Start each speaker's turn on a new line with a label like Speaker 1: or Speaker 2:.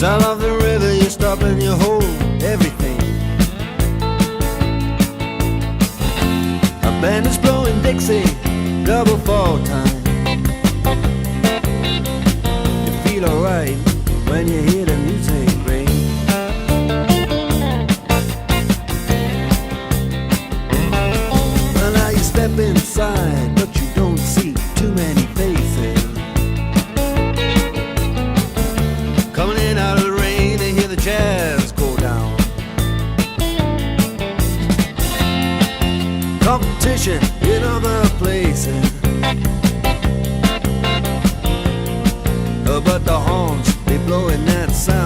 Speaker 1: Sound of the river, you stop and you hold everything. A band is blowing Dixie, double fall time. You feel alright when you hear the music ring. Well, now you step inside, but you don't see too many faces. Coming in out of the rain, they hear the jazz go down. Competition in other places, but the horns, they blowing that sound.